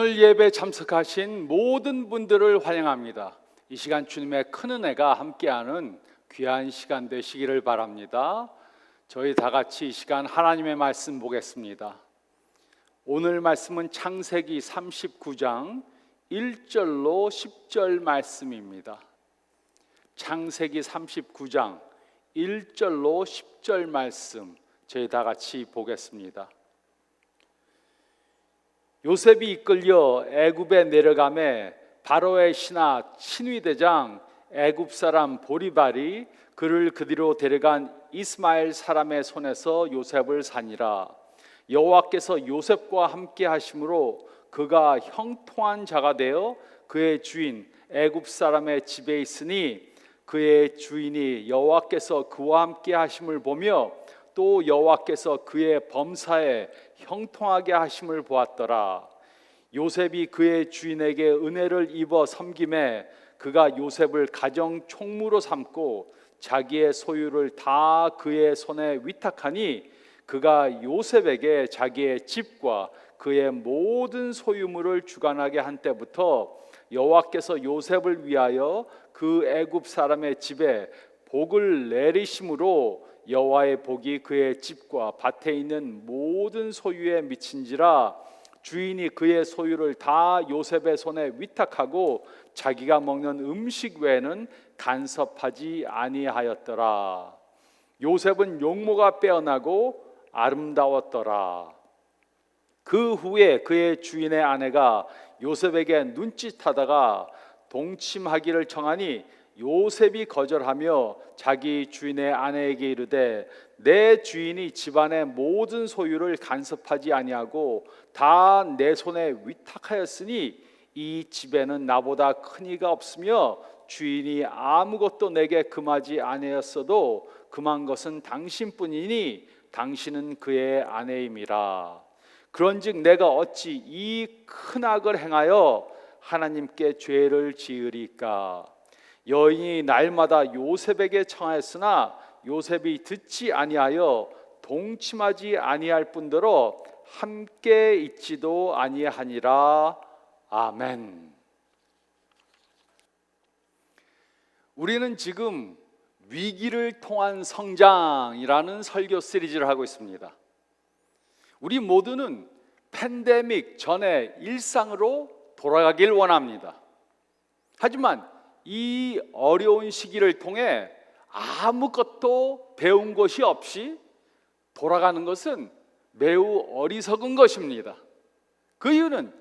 오늘 예배 참석하신 모든 분들을 환영합니다. 이 시간 주님의 큰 은혜가 함께하는 귀한 시간 되시기를 바랍니다. 저희 다 같이 이 시간 하나님의 말씀 보겠습니다. 오늘 말씀은 창세기 39장 1절로 10절 말씀입니다. 창세기 39장 1절로 10절 말씀 저희 다 같이 보겠습니다. 요셉이 이끌려 애굽에 내려가매 바로의 신하 친위대장 애굽 사람 보리발이 그를 그 뒤로 데려간 이스마엘 사람의 손에서 요셉을 산이라. 여호와께서 요셉과 함께 하심으로 그가 형통한 자가 되어 그의 주인 애굽 사람의 집에 있으니 그의 주인이 여호와께서 그와 함께 하심을 보며 또 여호와께서 그의 범사에 형통하게 하심을 보았더라. 요셉이 그의 주인에게 은혜를 입어 섬김에 그가 요셉을 가정 총무로 삼고 자기의 소유를 다 그의 손에 위탁하니 그가 요셉에게 자기의 집과 그의 모든 소유물을 주관하게 한 때부터 여호와께서 요셉을 위하여 그 애굽 사람의 집에 복을 내리심으로 여호와의 복이 그의 집과 밭에 있는 모든 소유에 미친지라. 주인이 그의 소유를 다 요셉의 손에 위탁하고 자기가 먹는 음식 외에는 간섭하지 아니하였더라. 요셉은 용모가 빼어나고 아름다웠더라. 그 후에 그의 주인의 아내가 요셉에게 눈짓하다가 동침하기를 청하니 요셉이 거절하며 자기 주인의 아내에게 이르되 내 주인이 집안의 모든 소유를 간섭하지 아니하고 다 내 손에 위탁하였으니 이 집에는 나보다 큰 이가 없으며 주인이 아무것도 내게 금하지 아니하였어도 금한 것은 당신뿐이니 당신은 그의 아내임이라. 그런즉 내가 어찌 이 큰 악을 행하여 하나님께 죄를 지으리까. 여인이 날마다 요셉에게 청하였으나 요셉이 듣지 아니하여 동침하지 아니할 뿐더러 함께 있지도 아니하니라. 아멘. 우리는 지금 위기를 통한 성장이라는 설교 시리즈를 하고 있습니다. 우리 모두는 팬데믹 전에 일상으로 돌아가길 원합니다. 하지만 이 어려운 시기를 통해 아무것도 배운 것이 없이 돌아가는 것은 매우 어리석은 것입니다. 그 이유는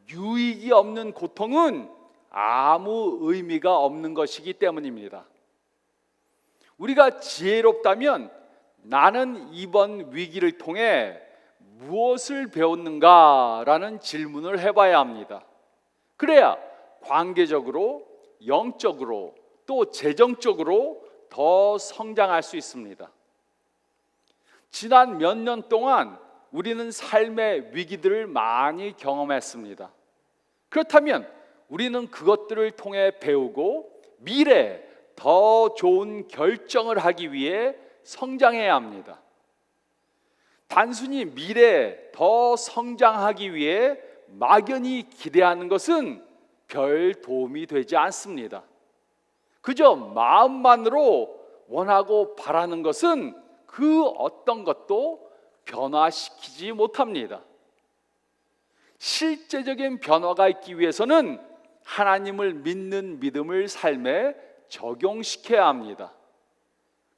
유익이 없는 고통은 아무 의미가 없는 것이기 때문입니다. 우리가 지혜롭다면 나는 이번 위기를 통해 무엇을 배웠는가라는 질문을 해봐야 합니다. 그래야 관계적으로, 영적으로, 또 재정적으로 더 성장할 수 있습니다. 지난 몇 년 동안 우리는 삶의 위기들을 많이 경험했습니다. 그렇다면 우리는 그것들을 통해 배우고 미래에 더 좋은 결정을 하기 위해 성장해야 합니다. 단순히 미래에 더 성장하기 위해 막연히 기대하는 것은 별 도움이 되지 않습니다. 그저 마음만으로 원하고 바라는 것은 그 어떤 것도 변화시키지 못합니다. 실제적인 변화가 있기 위해서는 하나님을 믿는 믿음을 삶에 적용시켜야 합니다.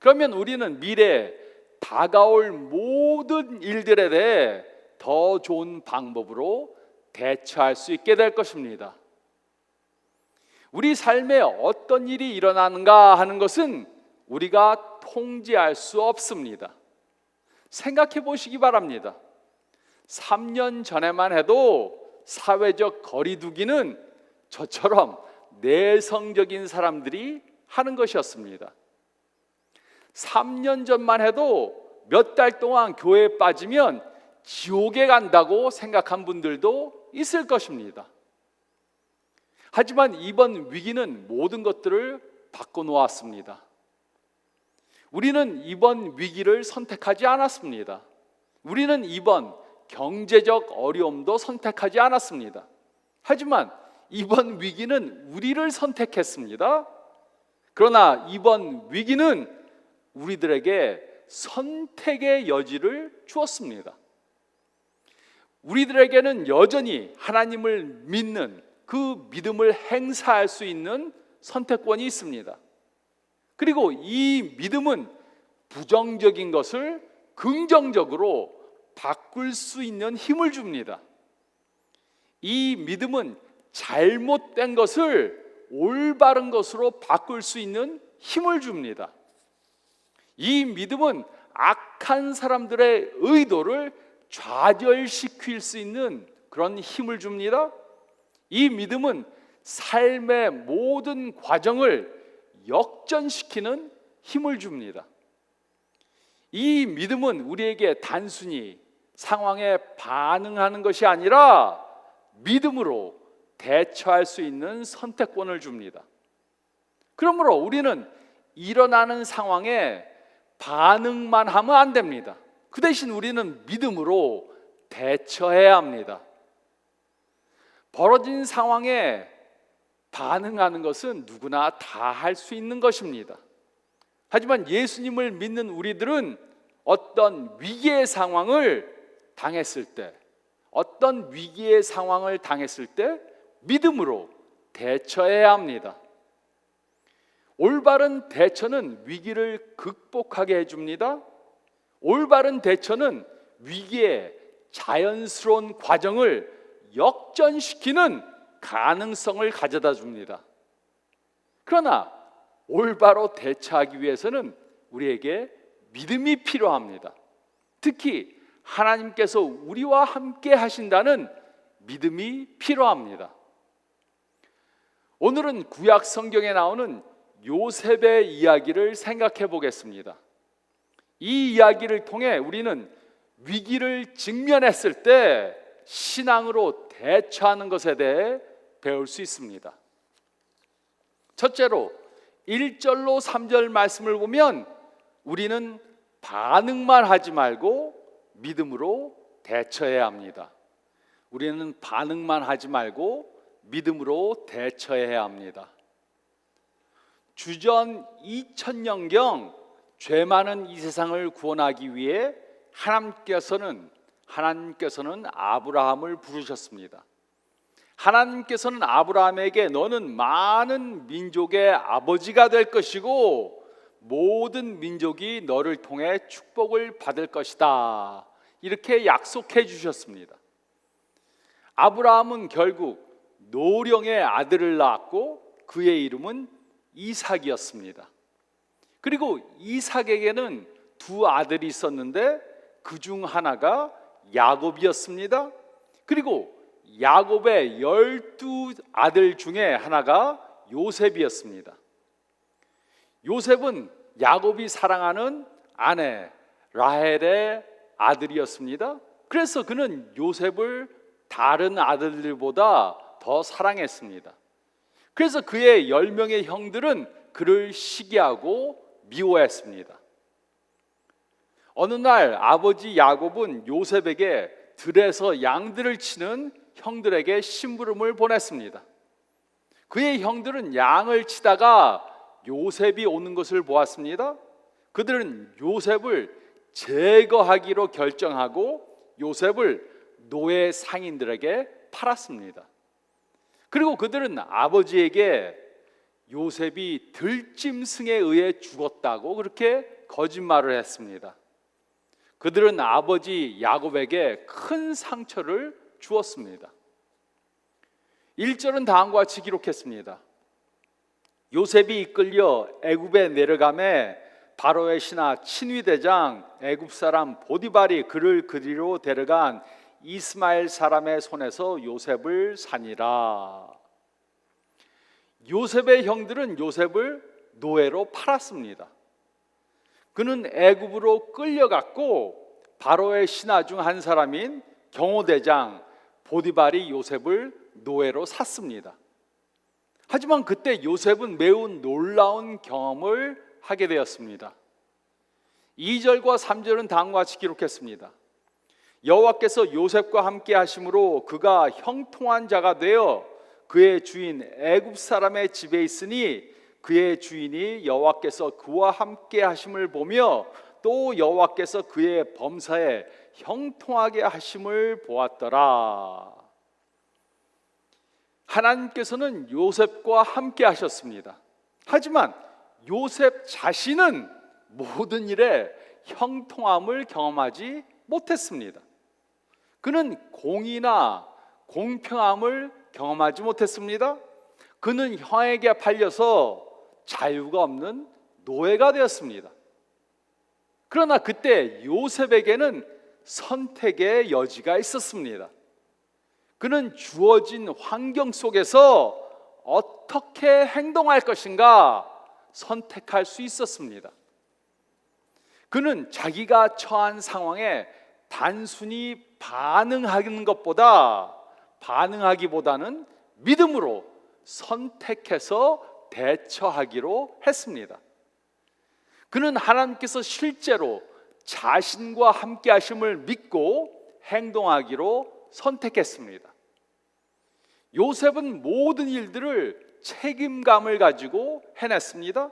그러면 우리는 미래에 다가올 모든 일들에 대해 더 좋은 방법으로 대처할 수 있게 될 것입니다. 우리 삶에 어떤 일이 일어나는가 하는 것은 우리가 통제할 수 없습니다. 생각해 보시기 바랍니다. 3년 전에만 해도 사회적 거리두기는 저처럼 내성적인 사람들이 하는 것이었습니다. 3년 전만 해도 몇 달 동안 교회에 빠지면 지옥에 간다고 생각한 분들도 있을 것입니다. 하지만 이번 위기는 모든 것들을 바꿔놓았습니다. 우리는 이번 위기를 선택하지 않았습니다. 우리는 이번 경제적 어려움도 선택하지 않았습니다. 하지만 이번 위기는 우리를 선택했습니다. 그러나 이번 위기는 우리들에게 선택의 여지를 주었습니다. 우리들에게는 여전히 하나님을 믿는 그 믿음을 행사할 수 있는 선택권이 있습니다. 그리고 이 믿음은 부정적인 것을 긍정적으로 바꿀 수 있는 힘을 줍니다. 이 믿음은 잘못된 것을 올바른 것으로 바꿀 수 있는 힘을 줍니다. 이 믿음은 악한 사람들의 의도를 좌절시킬 수 있는 그런 힘을 줍니다. 이 믿음은 삶의 모든 과정을 역전시키는 힘을 줍니다. 이 믿음은 우리에게 단순히 상황에 반응하는 것이 아니라 믿음으로 대처할 수 있는 선택권을 줍니다. 그러므로 우리는 일어나는 상황에 반응만 하면 안 됩니다. 그 대신 우리는 믿음으로 대처해야 합니다. 벌어진 상황에 반응하는 것은 누구나 다 할 수 있는 것입니다. 하지만 예수님을 믿는 우리들은 어떤 위기의 상황을 당했을 때, 어떤 위기의 상황을 당했을 때 믿음으로 대처해야 합니다. 올바른 대처는 위기를 극복하게 해줍니다. 올바른 대처는 위기의 자연스러운 과정을 역전시키는 가능성을 가져다 줍니다. 그러나 올바로 대처하기 위해서는 우리에게 믿음이 필요합니다. 특히 하나님께서 우리와 함께 하신다는 믿음이 필요합니다. 오늘은 구약 성경에 나오는 요셉의 이야기를 생각해 보겠습니다. 이 이야기를 통해 우리는 위기를 직면했을 때 신앙으로 대처하는 것에 대해 배울 수 있습니다. 첫째로 1절로 3절 말씀을 보면 우리는 반응만 하지 말고 믿음으로 대처해야 합니다. 우리는 반응만 하지 말고 믿음으로 대처해야 합니다. 주전 2000년경 죄 많은 이 세상을 구원하기 위해 하나님께서는 아브라함을 부르셨습니다. 하나님께서는 아브라함에게 너는 많은 민족의 아버지가 될 것이고 모든 민족이 너를 통해 축복을 받을 것이다, 이렇게 약속해 주셨습니다. 아브라함은 결국 노령의 아들을 낳았고 그의 이름은 이삭이었습니다. 그리고 이삭에게는 두 아들이 있었는데 그 중 하나가 야곱이었습니다. 그리고 야곱의 12아들 중에 하나가 요셉이었습니다. 요셉은 야곱이 사랑하는 아내 라헬의 아들이었습니다. 그래서 그는 요셉을 다른 아들들보다 더 사랑했습니다. 그래서 그의 10명의 형들은 그를 시기하고 미워했습니다. 어느 날 아버지 야곱은 요셉에게 들에서 양들을 치는 형들에게 심부름을 보냈습니다. 그의 형들은 양을 치다가 요셉이 오는 것을 보았습니다. 그들은 요셉을 제거하기로 결정하고 요셉을 노예 상인들에게 팔았습니다. 그리고 그들은 아버지에게 요셉이 들짐승에 의해 죽었다고 그렇게 거짓말을 했습니다. 그들은 아버지 야곱에게 큰 상처를 주었습니다. 1절은 다음과 같이 기록했습니다. 요셉이 이끌려 애굽에 내려가매 바로의 신하 친위대장 애굽 사람 보디발이 그를 그리로 데려간 이스마엘 사람의 손에서 요셉을 산이라. 요셉의 형들은 요셉을 노예로 팔았습니다. 그는 애굽으로 끌려갔고 바로의 신하 중 한 사람인 경호대장 보디발이 요셉을 노예로 샀습니다. 하지만 그때 요셉은 매우 놀라운 경험을 하게 되었습니다. 2절과 3절은 다음과 같이 기록했습니다. 여호와께서 요셉과 함께 하심으로 그가 형통한 자가 되어 그의 주인 애굽 사람의 집에 있으니 그의 주인이 여호와께서 그와 함께 하심을 보며 또 여호와께서 그의 범사에 형통하게 하심을 보았더라. 하나님께서는 요셉과 함께 하셨습니다. 하지만 요셉 자신은 모든 일에 형통함을 경험하지 못했습니다. 그는 공의나 공평함을 경험하지 못했습니다. 그는 형에게 팔려서 자유가 없는 노예가 되었습니다. 그러나 그때 요셉에게는 선택의 여지가 있었습니다. 그는 주어진 환경 속에서 어떻게 행동할 것인가 선택할 수 있었습니다. 그는 자기가 처한 상황에 단순히 반응하기보다는 믿음으로 선택해서 대처하기로 했습니다. 그는 하나님께서 실제로 자신과 함께 하심을 믿고 행동하기로 선택했습니다. 요셉은 모든 일들을 책임감을 가지고 해냈습니다.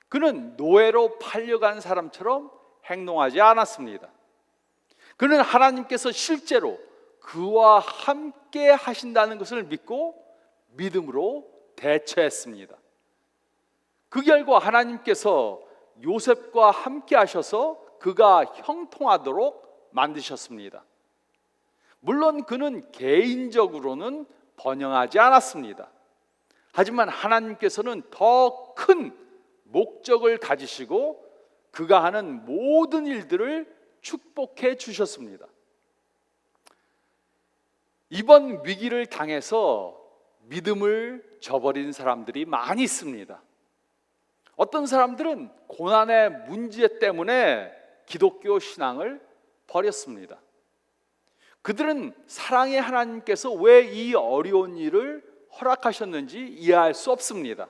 그는 노예로 팔려간 사람처럼 행동하지 않았습니다. 그는 하나님께서 실제로 그와 함께 하신다는 것을 믿고 믿음으로 대처했습니다. 그 결과 하나님께서 요셉과 함께 하셔서 그가 형통하도록 만드셨습니다. 물론 그는 개인적으로는 번영하지 않았습니다. 하지만 하나님께서는 더 큰 목적을 가지시고 그가 하는 모든 일들을 축복해 주셨습니다. 이번 위기를 당해서 믿음을 저버린 사람들이 많이 있습니다. 어떤 사람들은 고난의 문제 때문에 기독교 신앙을 버렸습니다. 그들은 사랑의 하나님께서 왜 이 어려운 일을 허락하셨는지 이해할 수 없습니다.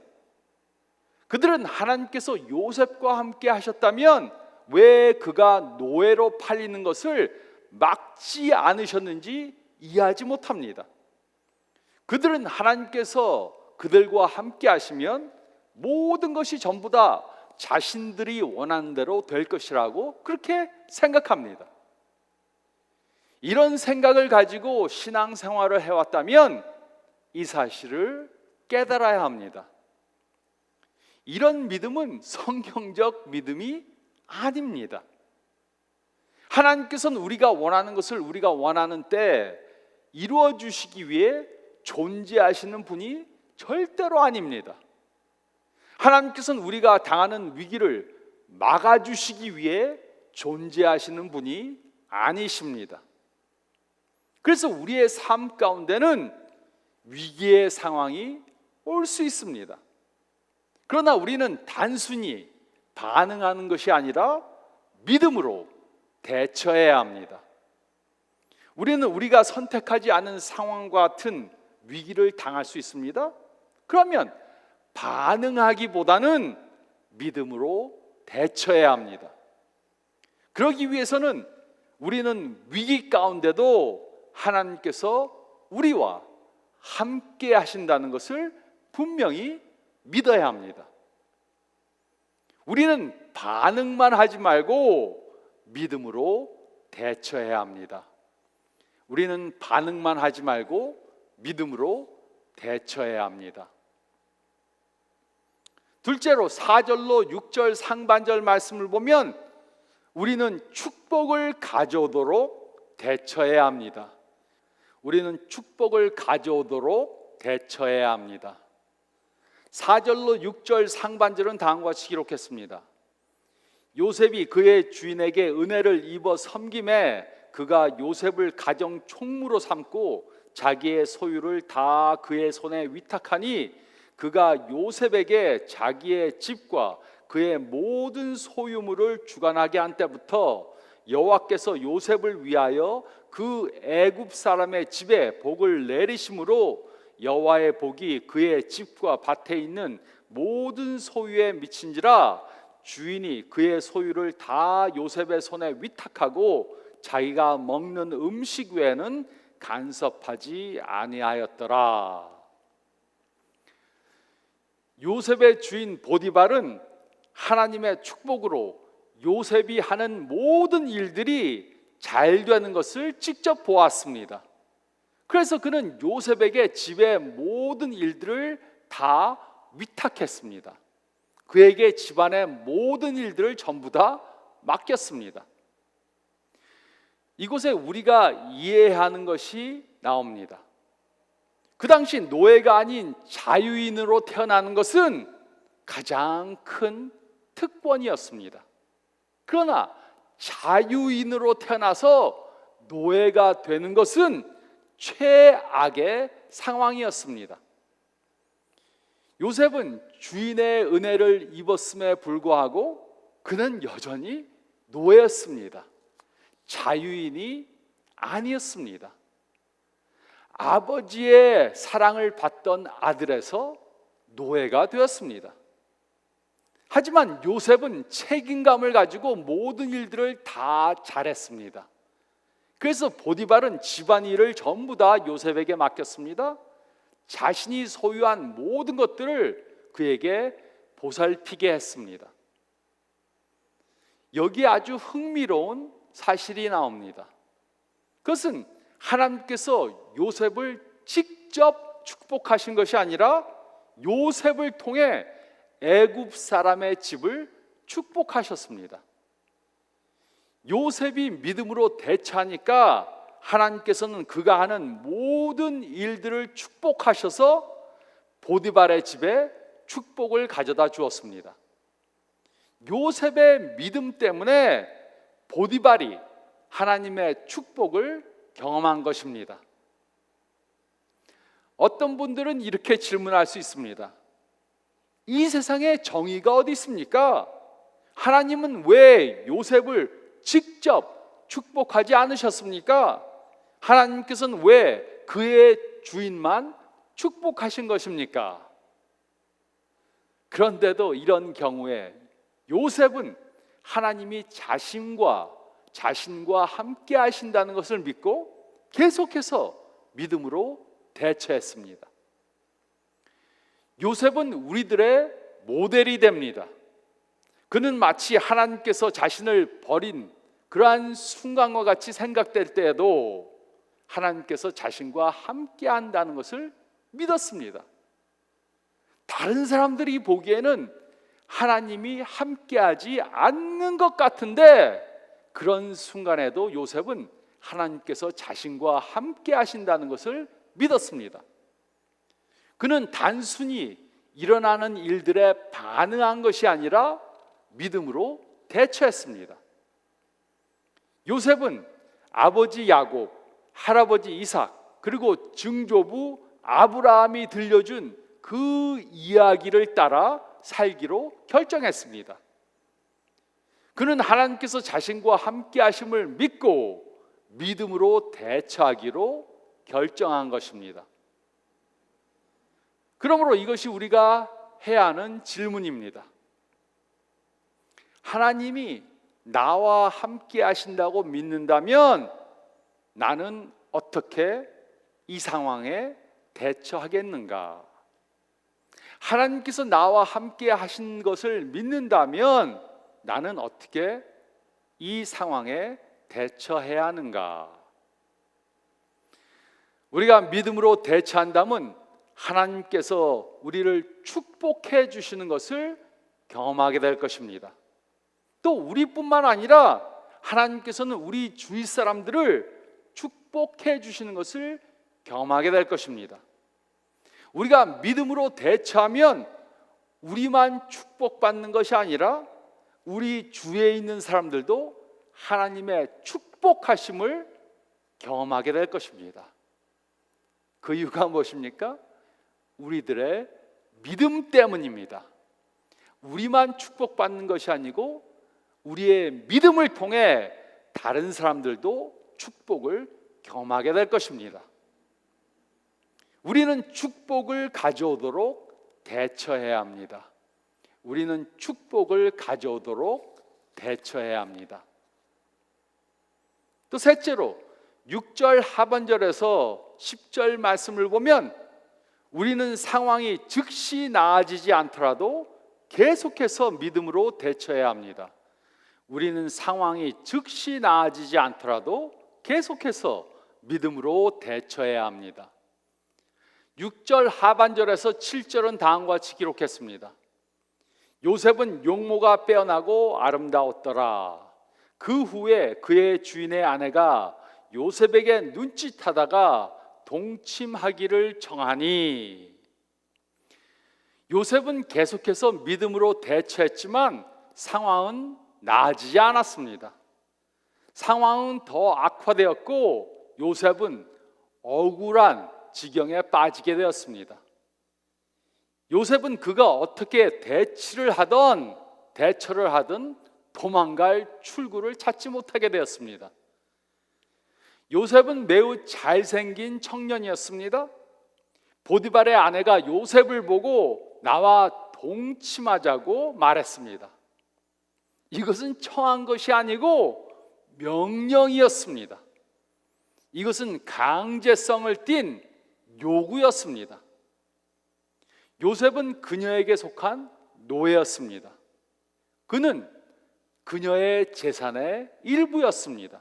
그들은 하나님께서 요셉과 함께 하셨다면 왜 그가 노예로 팔리는 것을 막지 않으셨는지 이해하지 못합니다. 그들은 하나님께서 그들과 함께 하시면 모든 것이 전부 다 자신들이 원하는 대로 될 것이라고 그렇게 생각합니다. 이런 생각을 가지고 신앙생활을 해왔다면 이 사실을 깨달아야 합니다. 이런 믿음은 성경적 믿음이 아닙니다. 하나님께서는 우리가 원하는 것을 우리가 원하는 때 이루어 주시기 위해 존재하시는 분이 절대로 아닙니다. 하나님께서는 우리가 당하는 위기를 막아주시기 위해 존재하시는 분이 아니십니다. 그래서 우리의 삶 가운데는 위기의 상황이 올 수 있습니다. 그러나 우리는 단순히 반응하는 것이 아니라 믿음으로 대처해야 합니다. 우리는 우리가 선택하지 않은 상황과 같은 위기를 당할 수 있습니다. 그러면 반응하기보다는 믿음으로 대처해야 합니다. 그러기 위해서는 우리는 위기 가운데도 하나님께서 우리와 함께 하신다는 것을 분명히 믿어야 합니다. 우리는 반응만 하지 말고 믿음으로 대처해야 합니다. 우리는 반응만 하지 말고 믿음으로 대처해야 합니다. 둘째로 4절로 6절 상반절 말씀을 보면 우리는 축복을 가져오도록 대처해야 합니다. 우리는 축복을 가져오도록 대처해야 합니다. 4절로 6절 상반절은 다음과 같이 기록했습니다. 요셉이 그의 주인에게 은혜를 입어 섬김에 그가 요셉을 가정 총무로 삼고 자기의 소유를 다 그의 손에 위탁하니 그가 요셉에게 자기의 집과 그의 모든 소유물을 주관하게 한 때부터 여호와께서 요셉을 위하여 그 애굽 사람의 집에 복을 내리심으로 여호와의 복이 그의 집과 밭에 있는 모든 소유에 미친지라 주인이 그의 소유를 다 요셉의 손에 위탁하고 자기가 먹는 음식 외에는 간섭하지 아니하였더라. 요셉의 주인 보디발은 하나님의 축복으로 요셉이 하는 모든 일들이 잘 되는 것을 직접 보았습니다. 그래서 그는 요셉에게 집의 모든 일들을 다 위탁했습니다. 그에게 집안의 모든 일들을 전부 다 맡겼습니다. 이곳에 우리가 이해하는 것이 나옵니다. 그 당시 노예가 아닌 자유인으로 태어나는 것은 가장 큰 특권이었습니다. 그러나 자유인으로 태어나서 노예가 되는 것은 최악의 상황이었습니다. 요셉은 주인의 은혜를 입었음에 불구하고 그는 여전히 노예였습니다. 자유인이 아니었습니다. 아버지의 사랑을 받던 아들에서 노예가 되었습니다. 하지만 요셉은 책임감을 가지고 모든 일들을 다 잘했습니다. 그래서 보디발은 집안일을 전부 다 요셉에게 맡겼습니다. 자신이 소유한 모든 것들을 그에게 보살피게 했습니다. 여기에 아주 흥미로운 사실이 나옵니다. 그것은 하나님께서 요셉을 직접 축복하신 것이 아니라 요셉을 통해 애굽 사람의 집을 축복하셨습니다. 요셉이 믿음으로 대처하니까 하나님께서는 그가 하는 모든 일들을 축복하셔서 보디발의 집에 축복을 가져다 주었습니다. 요셉의 믿음 때문에 보디발이 하나님의 축복을 경험한 것입니다. 어떤 분들은 이렇게 질문할 수 있습니다. 이 세상에 정의가 어디 있습니까? 하나님은 왜 요셉을 직접 축복하지 않으셨습니까? 하나님께서는 왜 그의 주인만 축복하신 것입니까? 그런데도 이런 경우에 요셉은 하나님이 자신과 함께 하신다는 것을 믿고 계속해서 믿음으로 대처했습니다. 요셉은 우리들의 모델이 됩니다. 그는 마치 하나님께서 자신을 버린 그러한 순간과 같이 생각될 때에도 하나님께서 자신과 함께 한다는 것을 믿었습니다. 다른 사람들이 보기에는 하나님이 함께하지 않는 것 같은데 그런 순간에도 요셉은 하나님께서 자신과 함께 하신다는 것을 믿었습니다. 그는 단순히 일어나는 일들에 반응한 것이 아니라 믿음으로 대처했습니다. 요셉은 아버지 야곱, 할아버지 이삭, 그리고 증조부 아브라함이 들려준 그 이야기를 따라 살기로 결정했습니다. 그는 하나님께서 자신과 함께 하심을 믿고 믿음으로 대처하기로 결정한 것입니다. 그러므로 이것이 우리가 해야 하는 질문입니다. 하나님이 나와 함께 하신다고 믿는다면 나는 어떻게 이 상황에 대처하겠는가? 하나님께서 나와 함께 하신 것을 믿는다면 나는 어떻게 이 상황에 대처해야 하는가? 우리가 믿음으로 대처한다면 하나님께서 우리를 축복해 주시는 것을 경험하게 될 것입니다. 또 우리뿐만 아니라 하나님께서는 우리 주위 사람들을 축복해 주시는 것을 경험하게 될 것입니다. 우리가 믿음으로 대처하면 우리만 축복받는 것이 아니라 우리 주위에 있는 사람들도 하나님의 축복하심을 경험하게 될 것입니다. 그 이유가 무엇입니까? 우리들의 믿음 때문입니다. 우리만 축복받는 것이 아니고 우리의 믿음을 통해 다른 사람들도 축복을 경험하게 될 것입니다. 우리는 축복을 가져오도록 대처해야 합니다. 우리는 축복을 가져오도록 대처해야 합니다. 또 셋째로 6절 하반절에서 10절 말씀을 보면 우리는 상황이 즉시 나아지지 않더라도 계속해서 믿음으로 대처해야 합니다. 우리는 상황이 즉시 나아지지 않더라도 계속해서 믿음으로 대처해야 합니다. 6절 하반절에서 7절은 다음과 같이 기록했습니다. 요셉은 용모가 빼어나고 아름다웠더라. 그 후에 그의 주인의 아내가 요셉에게 눈짓하다가 동침하기를 청하니, 요셉은 계속해서 믿음으로 대처했지만 상황은 나아지지 않았습니다. 상황은 더 악화되었고 요셉은 억울한 지경에 빠지게 되었습니다. 요셉은 그가 어떻게 대처를 하든 도망갈 출구를 찾지 못하게 되었습니다. 요셉은 매우 잘생긴 청년이었습니다. 보디발의 아내가 요셉을 보고 나와 동침하자고 말했습니다. 이것은 청한 것이 아니고 명령이었습니다. 이것은 강제성을 띤 요구였습니다. 요셉은 그녀에게 속한 노예였습니다. 그는 그녀의 재산의 일부였습니다.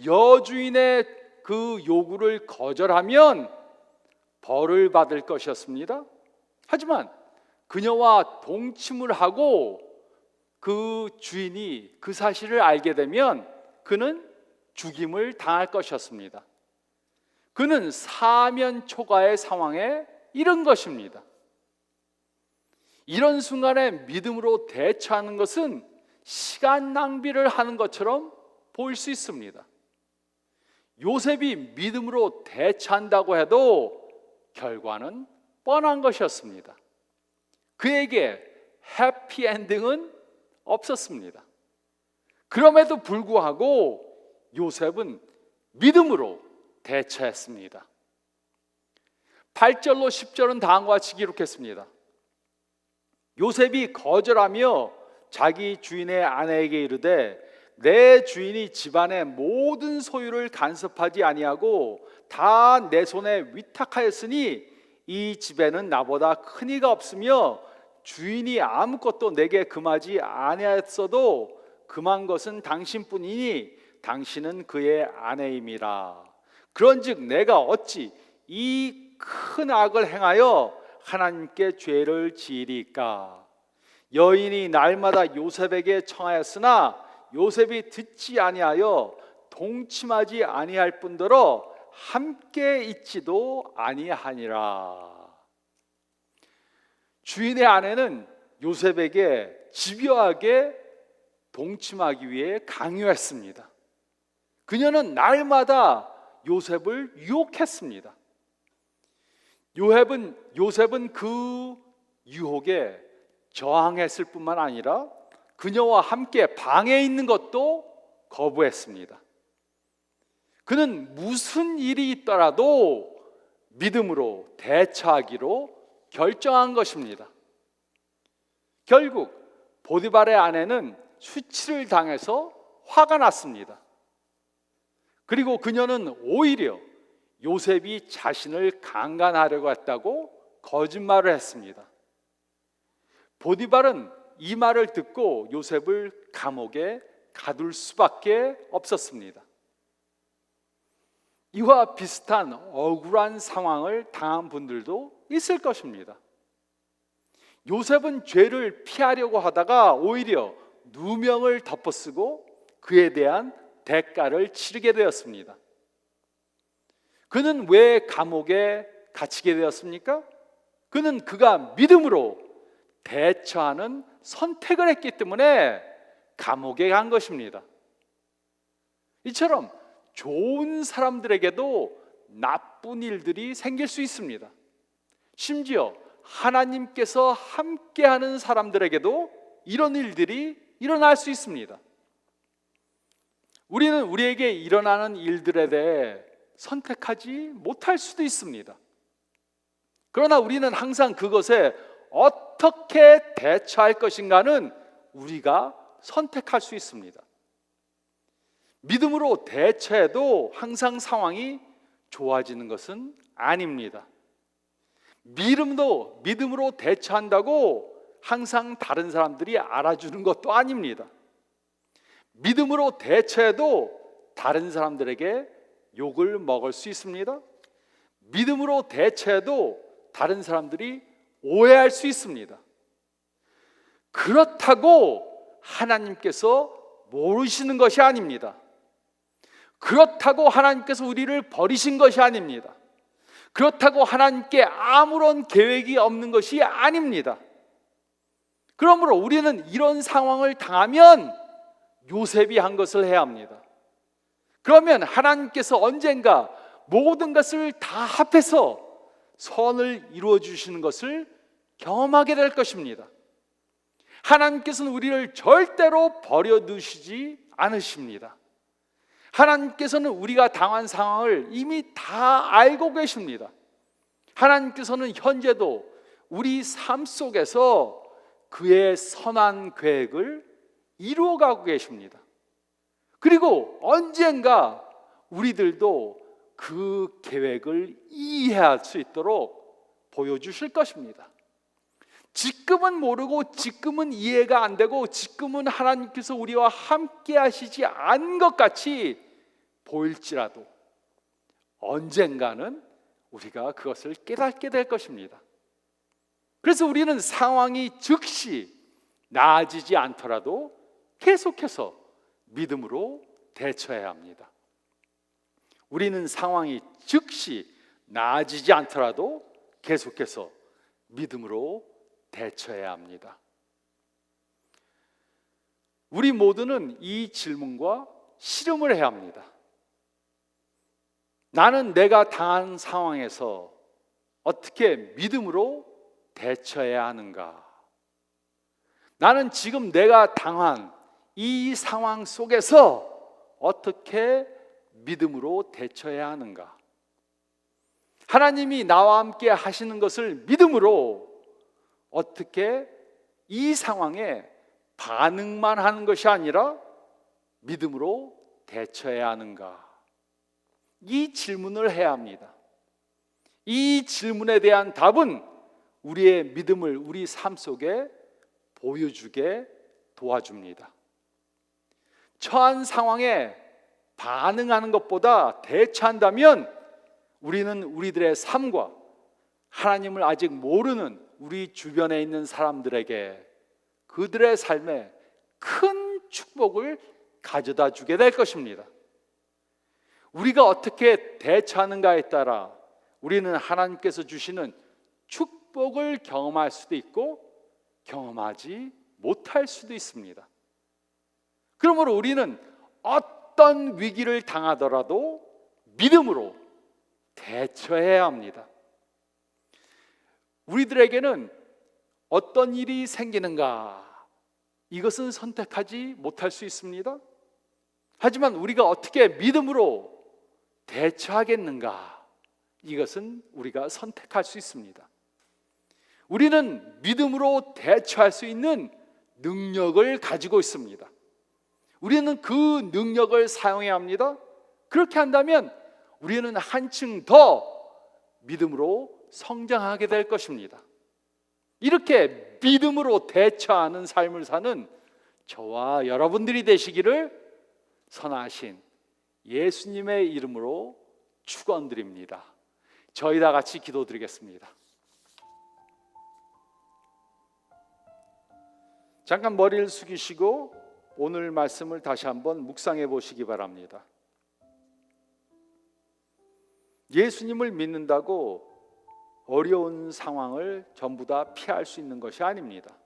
여주인의 그 요구를 거절하면 벌을 받을 것이었습니다. 하지만 그녀와 동침을 하고 그 주인이 그 사실을 알게 되면 그는 죽임을 당할 것이었습니다. 그는 사면초가의 상황에 이른 것입니다. 이런 순간에 믿음으로 대처하는 것은 시간 낭비를 하는 것처럼 보일 수 있습니다. 요셉이 믿음으로 대처한다고 해도 결과는 뻔한 것이었습니다. 그에게 해피엔딩은 없었습니다. 그럼에도 불구하고 요셉은 믿음으로 대처했습니다. 8절로 10절은 다음과 같이 기록했습니다. 요셉이 거절하며 자기 주인의 아내에게 이르되 내 주인이 집안의 모든 소유를 간섭하지 아니하고 다 내 손에 위탁하였으니 이 집에는 나보다 큰 이가 없으며 주인이 아무것도 내게 금하지 아니하였어도 금한 것은 당신뿐이니 당신은 그의 아내임이라. 그런즉 내가 어찌 이 큰 악을 행하여 하나님께 죄를 지으리까? 여인이 날마다 요셉에게 청하였으나 요셉이 듣지 아니하여 동침하지 아니할 뿐더러 함께 있지도 아니하니라. 주인의 아내는 요셉에게 집요하게 동침하기 위해 강요했습니다. 그녀는 날마다 요셉을 유혹했습니다. 요셉은 그 유혹에 저항했을 뿐만 아니라 그녀와 함께 방에 있는 것도 거부했습니다. 그는 무슨 일이 있더라도 믿음으로 대처하기로 결정한 것입니다. 결국 보디발의 아내는 수치를 당해서 화가 났습니다. 그리고 그녀는 오히려 요셉이 자신을 강간하려고 했다고 거짓말을 했습니다. 보디발은 이 말을 듣고 요셉을 감옥에 가둘 수밖에 없었습니다. 이와 비슷한 억울한 상황을 당한 분들도 있을 것입니다. 요셉은 죄를 피하려고 하다가 오히려 누명을 덮어쓰고 그에 대한 대가를 치르게 되었습니다. 그는 왜 감옥에 갇히게 되었습니까? 그는 그가 믿음으로 대처하는 선택을 했기 때문에 감옥에 간 것입니다. 이처럼 좋은 사람들에게도 나쁜 일들이 생길 수 있습니다. 심지어 하나님께서 함께하는 사람들에게도 이런 일들이 일어날 수 있습니다. 우리는 우리에게 일어나는 일들에 대해 선택하지 못할 수도 있습니다. 그러나 우리는 항상 그것에 어떻게 대처할 것인가는 우리가 선택할 수 있습니다. 믿음으로 대처해도 항상 상황이 좋아지는 것은 아닙니다. 믿음으로 대처한다고 항상 다른 사람들이 알아주는 것도 아닙니다. 믿음으로 대처해도 다른 사람들에게 욕을 먹을 수 있습니다. 믿음으로 대처해도 다른 사람들이 오해할 수 있습니다. 그렇다고 하나님께서 모르시는 것이 아닙니다. 그렇다고 하나님께서 우리를 버리신 것이 아닙니다. 그렇다고 하나님께 아무런 계획이 없는 것이 아닙니다. 그러므로 우리는 이런 상황을 당하면 요셉이 한 것을 해야 합니다. 그러면 하나님께서 언젠가 모든 것을 다 합해서 선을 이루어 주시는 것을 경험하게 될 것입니다. 하나님께서는 우리를 절대로 버려두시지 않으십니다. 하나님께서는 우리가 당한 상황을 이미 다 알고 계십니다. 하나님께서는 현재도 우리 삶 속에서 그의 선한 계획을 이루어가고 계십니다. 그리고 언젠가 우리들도 그 계획을 이해할 수 있도록 보여주실 것입니다. 지금은 모르고 지금은 이해가 안 되고 지금은 하나님께서 우리와 함께 하시지 않은 것 같이 보일지라도 언젠가는 우리가 그것을 깨닫게 될 것입니다. 그래서 우리는 상황이 즉시 나아지지 않더라도 계속해서 믿음으로 대처해야 합니다. 우리는 상황이 즉시 나아지지 않더라도 계속해서 믿음으로 대처해야 합니다. 우리 모두는 이 질문과 씨름을 해야 합니다. 나는 내가 당한 상황에서 어떻게 믿음으로 대처해야 하는가? 나는 지금 내가 당한 이 상황 속에서 어떻게 믿음으로 대처해야 하는가? 하나님이 나와 함께 하시는 것을 믿음으로 어떻게 이 상황에 반응만 하는 것이 아니라 믿음으로 대처해야 하는가? 이 질문을 해야 합니다. 이 질문에 대한 답은 우리의 믿음을 우리 삶 속에 보여주게 도와줍니다. 처한 상황에 반응하는 것보다 대처한다면 우리는 우리들의 삶과 하나님을 아직 모르는 우리 주변에 있는 사람들에게 그들의 삶에 큰 축복을 가져다 주게 될 것입니다. 우리가 어떻게 대처하는가에 따라 우리는 하나님께서 주시는 축복을 경험할 수도 있고 경험하지 못할 수도 있습니다. 그러므로 우리는 어떤 위기를 당하더라도 믿음으로 대처해야 합니다. 우리들에게는 어떤 일이 생기는가, 이것은 선택하지 못할 수 있습니다. 하지만 우리가 어떻게 믿음으로 대처하겠는가, 이것은 우리가 선택할 수 있습니다. 우리는 믿음으로 대처할 수 있는 능력을 가지고 있습니다. 우리는 그 능력을 사용해야 합니다. 그렇게 한다면 우리는 한층 더 믿음으로 성장하게 될 것입니다. 이렇게 믿음으로 대처하는 삶을 사는 저와 여러분들이 되시기를 선하신 예수님의 이름으로 축원드립니다. 저희 다 같이 기도드리겠습니다. 잠깐 머리를 숙이시고 오늘 말씀을 다시 한번 묵상해 보시기 바랍니다. 예수님을 믿는다고 어려운 상황을 전부 다 피할 수 있는 것이 아닙니다.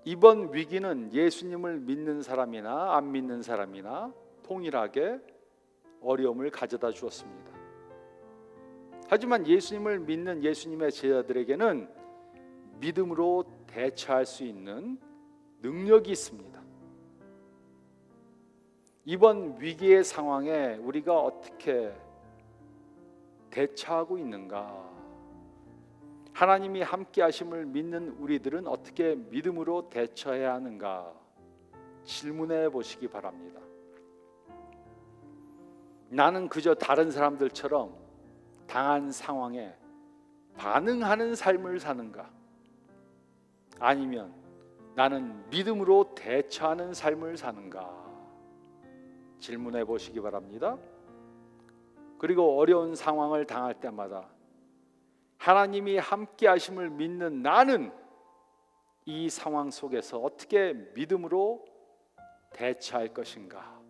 이번 위기는 예수님을 믿는 사람이나 안 믿는 사람이나 동일하게 어려움을 가져다 주었습니다. 하지만 예수님을 믿는 예수님의 제자들에게는 믿음으로 대처할 수 있는 능력이 있습니다. 이번 위기의 상황에 우리가 어떻게 대처하고 있는가? 하나님이 함께 하심을 믿는 우리들은 어떻게 믿음으로 대처해야 하는가? 질문해 보시기 바랍니다. 나는 그저 다른 사람들처럼 당한 상황에 반응하는 삶을 사는가? 아니면 나는 믿음으로 대처하는 삶을 사는가? 질문해 보시기 바랍니다. 그리고 어려운 상황을 당할 때마다 하나님이 함께 하심을 믿는 나는 이 상황 속에서 어떻게 믿음으로 대처할 것인가?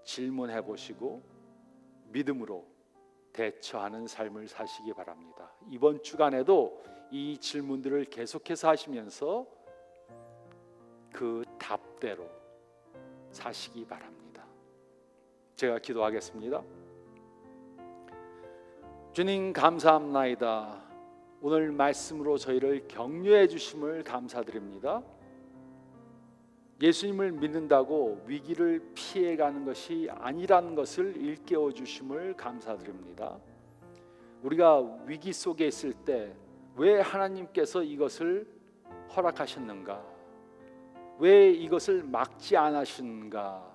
질문해 보시고 믿음으로 대처하는 삶을 사시기 바랍니다. 이번 주간에도 이 질문들을 계속해서 하시면서 그 답대로 사시기 바랍니다. 제가 기도하겠습니다. 주님 감사합나이다. 오늘 말씀으로 저희를 격려해 주심을 감사드립니다. 예수님을 믿는다고 위기를 피해가는 것이 아니라는 것을 일깨워 주심을 감사드립니다. 우리가 위기 속에 있을 때 왜 하나님께서 이것을 허락하셨는가? 왜 이것을 막지 않으셨는가?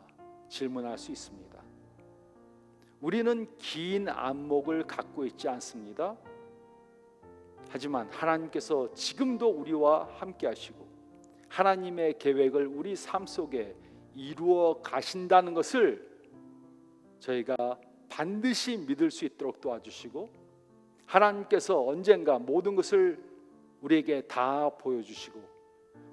질문할 수 있습니다. 우리는 긴 안목을 갖고 있지 않습니다. 하지만 하나님께서 지금도 우리와 함께 하시고 하나님의 계획을 우리 삶 속에 이루어 가신다는 것을 저희가 반드시 믿을 수 있도록 도와주시고, 하나님께서 언젠가 모든 것을 우리에게 다 보여주시고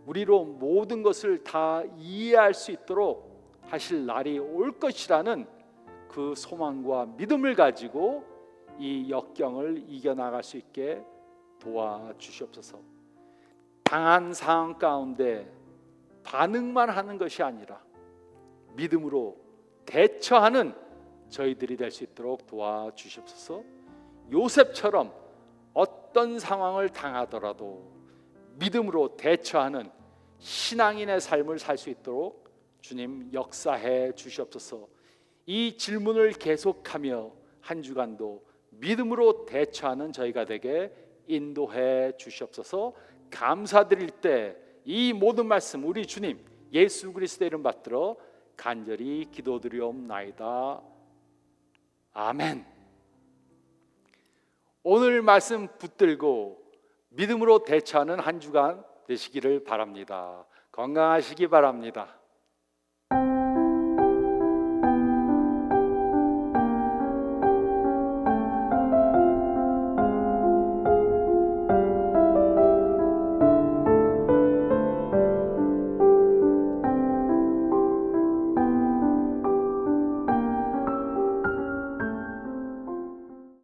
우리로 모든 것을 다 이해할 수 있도록 하실 날이 올 것이라는 그 소망과 믿음을 가지고 이 역경을 이겨나갈 수 있게 도와주시옵소서. 당한 상황 가운데 반응만 하는 것이 아니라 믿음으로 대처하는 저희들이 될 수 있도록 도와주시옵소서. 요셉처럼 어떤 상황을 당하더라도 믿음으로 대처하는 신앙인의 삶을 살 수 있도록 주님 역사해 주시옵소서. 이 질문을 계속하며 한 주간도 믿음으로 대처하는 저희가 되게 인도해 주시옵소서. 감사드릴 때 이 모든 말씀 우리 주님 예수 그리스도의 이름 받들어 간절히 기도드리옵나이다. 아멘. 오늘 말씀 붙들고 믿음으로 대처하는 한 주간 되시기를 바랍니다. 건강하시기 바랍니다.